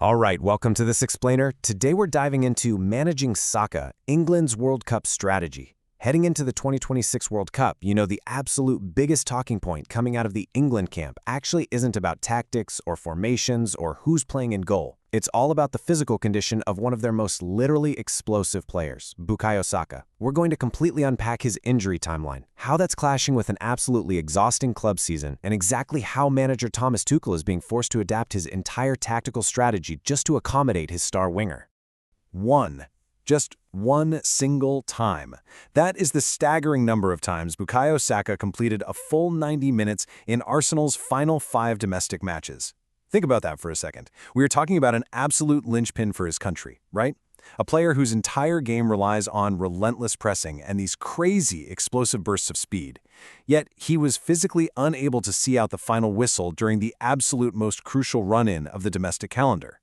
All right, welcome to this explainer. Today we're diving into managing Saka, England's World Cup strategy. Heading into the 2026 World Cup, the absolute biggest talking point coming out of the England camp actually isn't about tactics or formations or who's playing in goal. It's all about the physical condition of one of their most literally explosive players, Bukayo Saka. We're going to completely unpack his injury timeline, how that's clashing with an absolutely exhausting club season, and exactly how manager Thomas Tuchel is being forced to adapt his entire tactical strategy just to accommodate his star winger. Just one single time. That is the staggering number of times Bukayo Saka completed a full 90 minutes in Arsenal's final 5 domestic matches. Think about that for a second. We are talking about an absolute linchpin for his country, right? A player whose entire game relies on relentless pressing and these crazy explosive bursts of speed. Yet he was physically unable to see out the final whistle during the absolute most crucial run-in of the domestic calendar.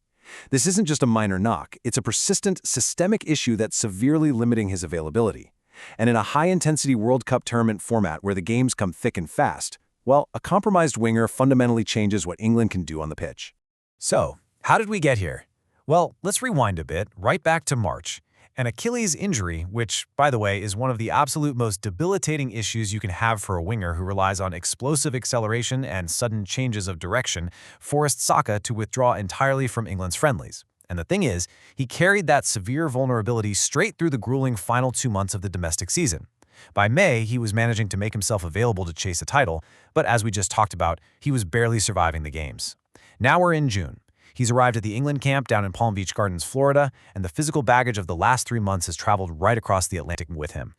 This isn't just a minor knock, it's a persistent, systemic issue that's severely limiting his availability. And in a high-intensity World Cup tournament format where the games come thick and fast, well, a compromised winger fundamentally changes what England can do on the pitch. So, how did we get here? Well, let's rewind a bit, right back to March. An Achilles injury, which, by the way, is one of the absolute most debilitating issues you can have for a winger who relies on explosive acceleration and sudden changes of direction, forced Saka to withdraw entirely from England's friendlies. And the thing is, he carried that severe vulnerability straight through the grueling final 2 months of the domestic season. By May, he was managing to make himself available to chase a title, but as we just talked about, he was barely surviving the games. Now we're in June. He's arrived at the England camp down in Palm Beach Gardens, Florida, and the physical baggage of the last 3 months has traveled right across the Atlantic with him.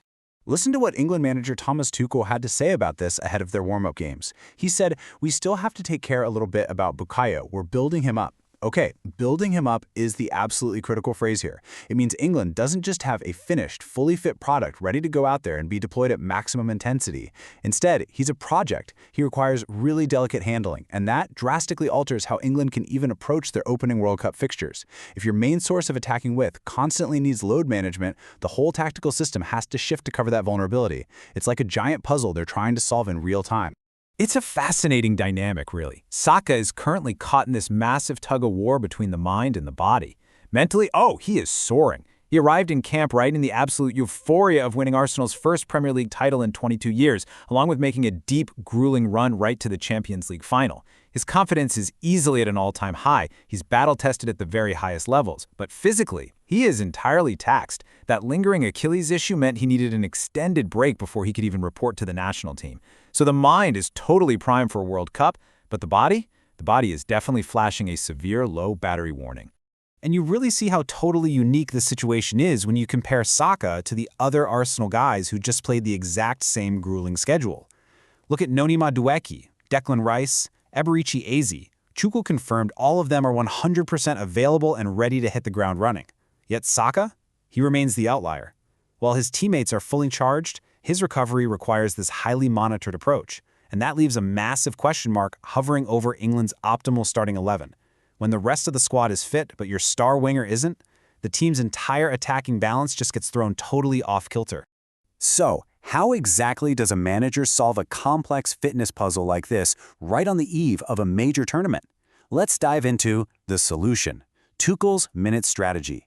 Listen to what England manager Thomas Tuchel had to say about this ahead of their warm-up games. He said, "We still have to take care a little bit about Bukayo. We're building him up." Okay, building him up is the absolutely critical phrase here. It means England doesn't just have a finished, fully fit product ready to go out there and be deployed at maximum intensity. Instead, he's a project. He requires really delicate handling, and that drastically alters how England can even approach their opening World Cup fixtures. If your main source of attacking width constantly needs load management, the whole tactical system has to shift to cover that vulnerability. It's like a giant puzzle they're trying to solve in real time. It's a fascinating dynamic, really. Saka is currently caught in this massive tug-of-war between the mind and the body. Mentally, he is soaring. He arrived in camp right in the absolute euphoria of winning Arsenal's first Premier League title in 22 years, along with making a deep, grueling run right to the Champions League final. His confidence is easily at an all-time high. He's battle-tested at the very highest levels. But physically, he is entirely taxed. That lingering Achilles issue meant he needed an extended break before he could even report to the national team. So the mind is totally primed for a World Cup, but the body is definitely flashing a severe low battery warning. And you really see how totally unique the situation is when you compare Saka to the other Arsenal guys who just played the exact same grueling schedule. Look at Noni Madueke, Declan Rice, Eberichi Eze. Tuchel confirmed all of them are 100% available and ready to hit the ground running. Yet Saka, he remains the outlier. While his teammates are fully charged, his recovery requires this highly monitored approach, and that leaves a massive question mark hovering over England's optimal starting 11. When the rest of the squad is fit, but your star winger isn't, the team's entire attacking balance just gets thrown totally off kilter. So, how exactly does a manager solve a complex fitness puzzle like this right on the eve of a major tournament? Let's dive into the solution: Tuchel's minute strategy.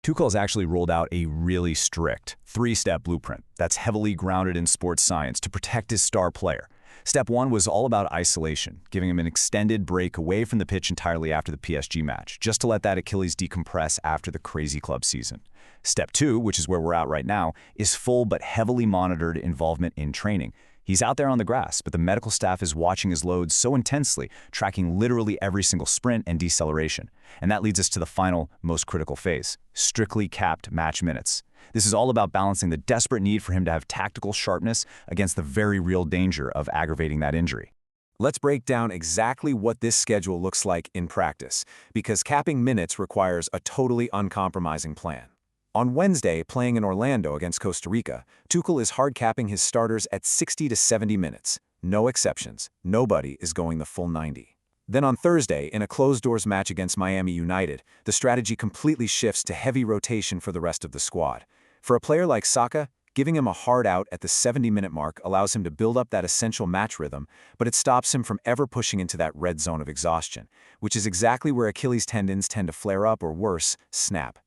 Tuchel's actually rolled out a really strict 3-step blueprint that's heavily grounded in sports science to protect his star player. Step 1 was all about isolation, giving him an extended break away from the pitch entirely after the PSG match, just to let that Achilles decompress after the crazy club season. Step 2, which is where we're at right now, is full but heavily monitored involvement in training. He's out there on the grass, but the medical staff is watching his loads so intensely, tracking literally every single sprint and deceleration. And that leads us to the final, most critical phase: strictly capped match minutes. This is all about balancing the desperate need for him to have tactical sharpness against the very real danger of aggravating that injury. Let's break down exactly what this schedule looks like in practice, because capping minutes requires a totally uncompromising plan. On Wednesday, playing in Orlando against Costa Rica, Tuchel is hard capping his starters at 60 to 70 minutes. No exceptions. Nobody is going the full 90. Then on Thursday, in a closed-doors match against Miami United, the strategy completely shifts to heavy rotation for the rest of the squad. For a player like Saka, Giving him a hard out at the 70-minute mark allows him to build up that essential match rhythm, but it stops him from ever pushing into that red zone of exhaustion, which is exactly where Achilles tendons tend to flare up or worse, snap.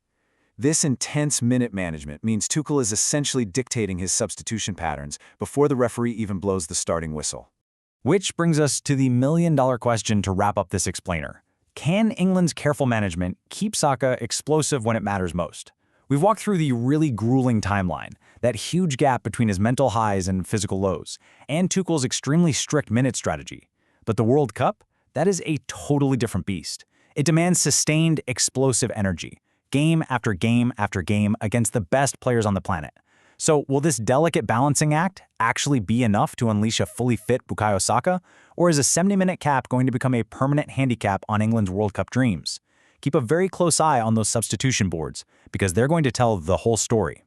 This intense minute management means Tuchel is essentially dictating his substitution patterns before the referee even blows the starting whistle. Which brings us to the million-dollar question to wrap up this explainer. Can England's careful management keep Saka explosive when it matters most? We've walked through the really grueling timeline, that huge gap between his mental highs and physical lows, and Tuchel's extremely strict minute strategy. But the World Cup? That is a totally different beast. It demands sustained, explosive energy, game after game after game against the best players on the planet. So will this delicate balancing act actually be enough to unleash a fully fit Bukayo Saka, or is a 70-minute cap going to become a permanent handicap on England's World Cup dreams? Keep a very close eye on those substitution boards, because they're going to tell the whole story.